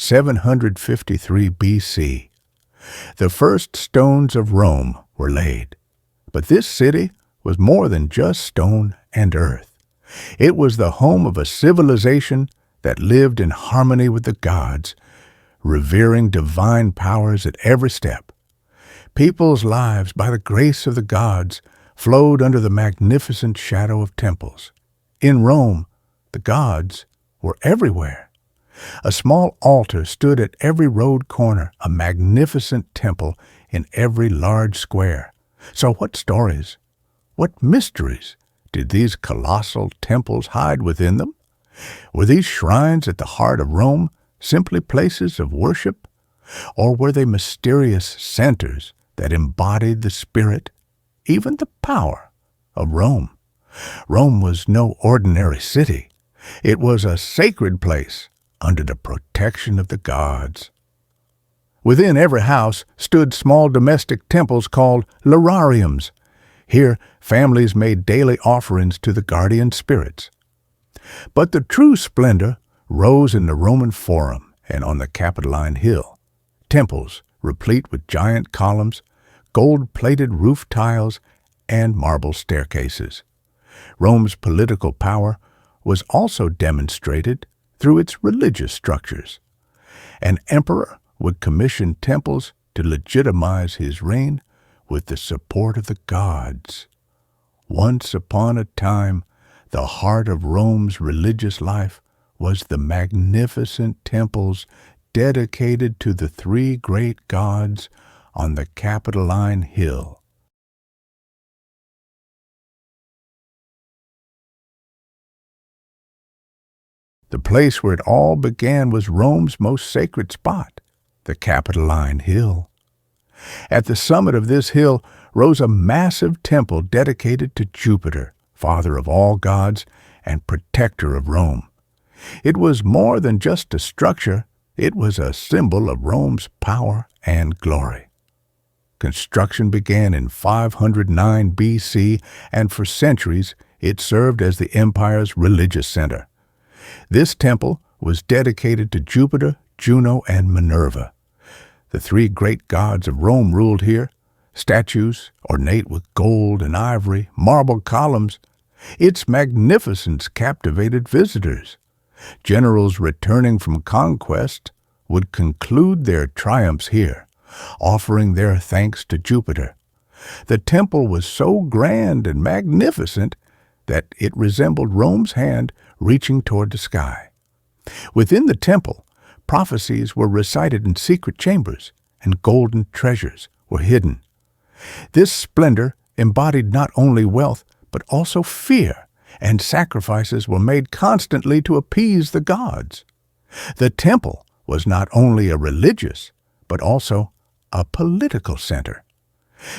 753 B.C., the first stones of Rome were laid. But this city was more than just stone and earth. It was the home of a civilization that lived in harmony with the gods, revering divine powers at every step. People's lives, by the grace of the gods, flowed under the magnificent shadow of temples. In Rome, the gods were everywhere. A small altar stood at every road corner, a magnificent temple in every large square. So what stories, what mysteries did these colossal temples hide within them? Were these shrines at the heart of Rome simply places of worship? Or were they mysterious centers that embodied the spirit, even the power, of Rome? Rome was no ordinary city. It was a sacred place under the protection of the gods. Within every house stood small domestic temples called larariums. Here, families made daily offerings to the guardian spirits. But the true splendor rose in the Roman Forum and on the Capitoline Hill. Temples replete with giant columns, gold-plated roof tiles, and marble staircases. Rome's political power was also demonstrated through its religious structures. An emperor would commission temples to legitimize his reign with the support of the gods. Once upon a time, the heart of Rome's religious life was the magnificent temples dedicated to the three great gods on the Capitoline Hill. The place where it all began was Rome's most sacred spot, the Capitoline Hill. At the summit of this hill rose a massive temple dedicated to Jupiter, father of all gods and protector of Rome. It was more than just a structure, it was a symbol of Rome's power and glory. Construction began in 509 B.C., and for centuries it served as the empire's religious center. This temple was dedicated to Jupiter, Juno, and Minerva. The three great gods of Rome ruled here, statues ornate with gold and ivory, marble columns. Its magnificence captivated visitors. Generals returning from conquest would conclude their triumphs here, offering their thanks to Jupiter. The temple was so grand and magnificent that it resembled Rome's hand reaching toward the sky. Within the temple, prophecies were recited in secret chambers, and golden treasures were hidden. This splendor embodied not only wealth, but also fear, and sacrifices were made constantly to appease the gods. The temple was not only a religious, but also a political center.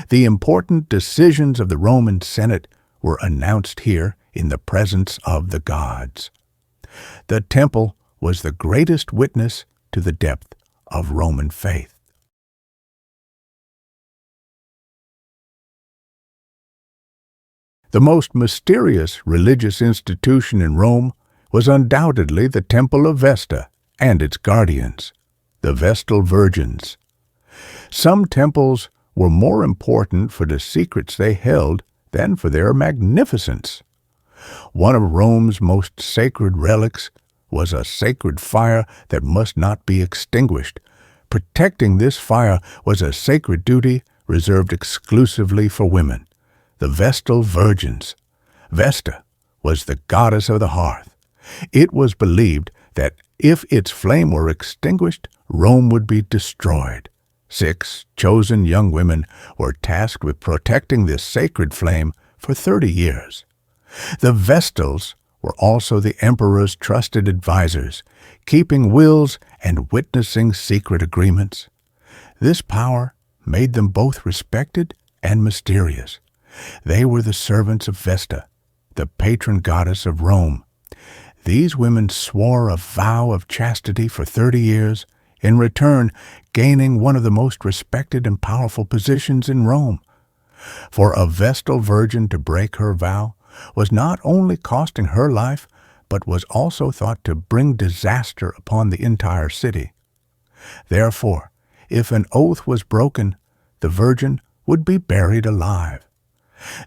The important decisions of the Roman Senate were announced here in the presence of the gods. The temple was the greatest witness to the depth of Roman faith. The most mysterious religious institution in Rome was undoubtedly the Temple of Vesta and its guardians, the Vestal Virgins. Some temples were more important for the secrets they held than for their magnificence. One of Rome's most sacred relics was a sacred fire that must not be extinguished. Protecting this fire was a sacred duty reserved exclusively for women, the Vestal Virgins. Vesta was the goddess of the hearth. It was believed that if its flame were extinguished, Rome would be destroyed. 6 chosen young women were tasked with protecting this sacred flame for 30 years. The Vestals were also the emperor's trusted advisors, keeping wills and witnessing secret agreements. This power made them both respected and mysterious. They were the servants of Vesta, the patron goddess of Rome. These women swore a vow of chastity for 30 years, in return gaining one of the most respected and powerful positions in Rome. For a Vestal virgin to break her vow was not only costing her life, but was also thought to bring disaster upon the entire city. Therefore, if an oath was broken, the virgin would be buried alive.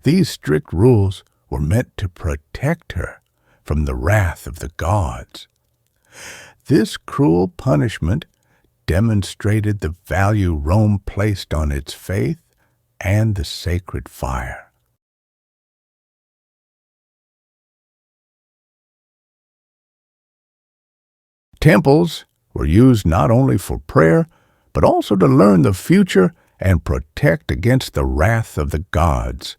These strict rules were meant to protect her from the wrath of the gods. This cruel punishment demonstrated the value Rome placed on its faith and the sacred fire. Temples were used not only for prayer, but also to learn the future and protect against the wrath of the gods.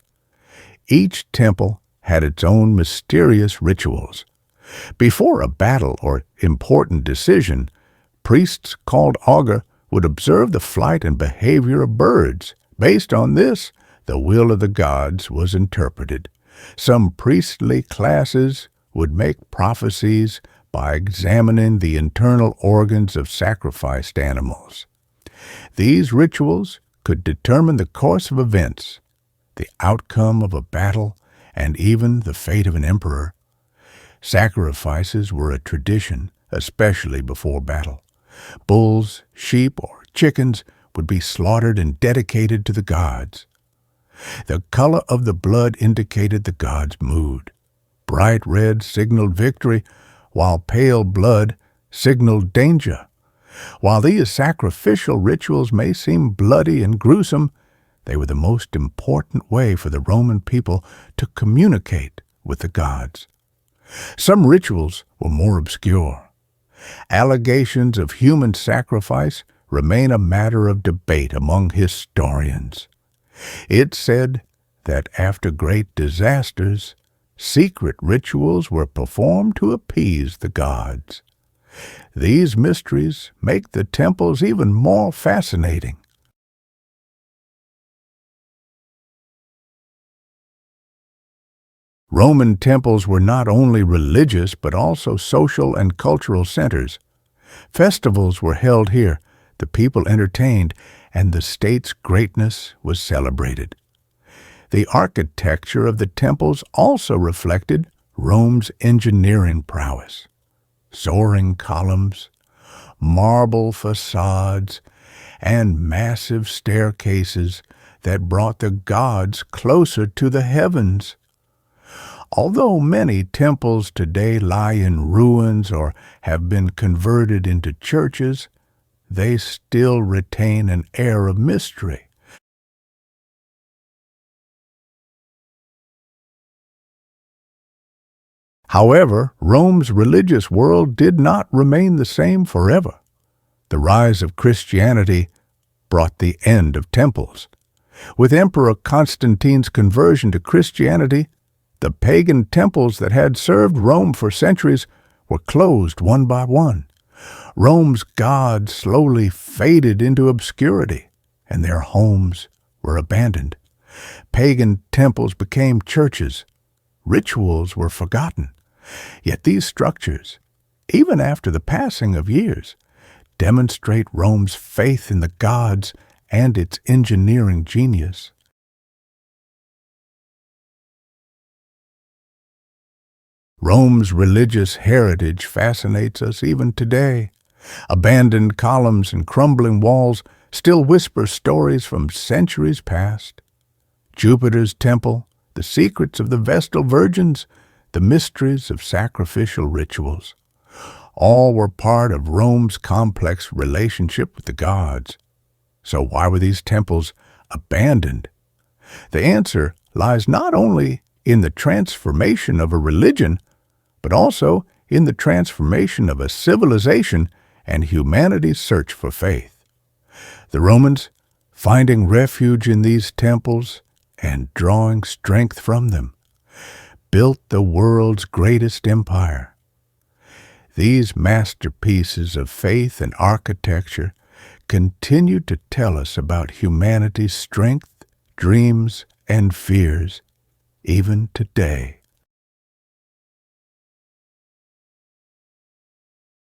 Each temple had its own mysterious rituals. Before a battle or important decision, priests called augur would observe the flight and behavior of birds. Based on this, the will of the gods was interpreted. Some priestly classes would make prophecies by examining the internal organs of sacrificed animals. These rituals could determine the course of events, the outcome of a battle, and even the fate of an emperor. Sacrifices were a tradition, especially before battle. Bulls, sheep, or chickens would be slaughtered and dedicated to the gods. The color of the blood indicated the god's mood. Bright red signaled victory, while pale blood signaled danger. While these sacrificial rituals may seem bloody and gruesome, they were the most important way for the Roman people to communicate with the gods. Some rituals were more obscure. Allegations of human sacrifice remain a matter of debate among historians. It's said that after great disasters, secret rituals were performed to appease the gods. These mysteries make the temples even more fascinating. Roman temples were not only religious but also social and cultural centers. Festivals were held here, the people entertained, and the state's greatness was celebrated. The architecture of the temples also reflected Rome's engineering prowess. Soaring columns, marble facades, and massive staircases that brought the gods closer to the heavens. Although many temples today lie in ruins or have been converted into churches, they still retain an air of mystery. However, Rome's religious world did not remain the same forever. The rise of Christianity brought the end of temples. With Emperor Constantine's conversion to Christianity, the pagan temples that had served Rome for centuries were closed one by one. Rome's gods slowly faded into obscurity, and their homes were abandoned. Pagan temples became churches. Rituals were forgotten. Yet these structures, even after the passing of years, demonstrate Rome's faith in the gods and its engineering genius. Rome's religious heritage fascinates us even today. Abandoned columns and crumbling walls still whisper stories from centuries past. Jupiter's temple, the secrets of the Vestal virgins, the mysteries of sacrificial rituals. All were part of Rome's complex relationship with the gods. So why were these temples abandoned? The answer lies not only in the transformation of a religion, but also in the transformation of a civilization and humanity's search for faith. The Romans, finding refuge in these temples and drawing strength from them, built the world's greatest empire. These masterpieces of faith and architecture continue to tell us about humanity's strength, dreams, and fears, even today.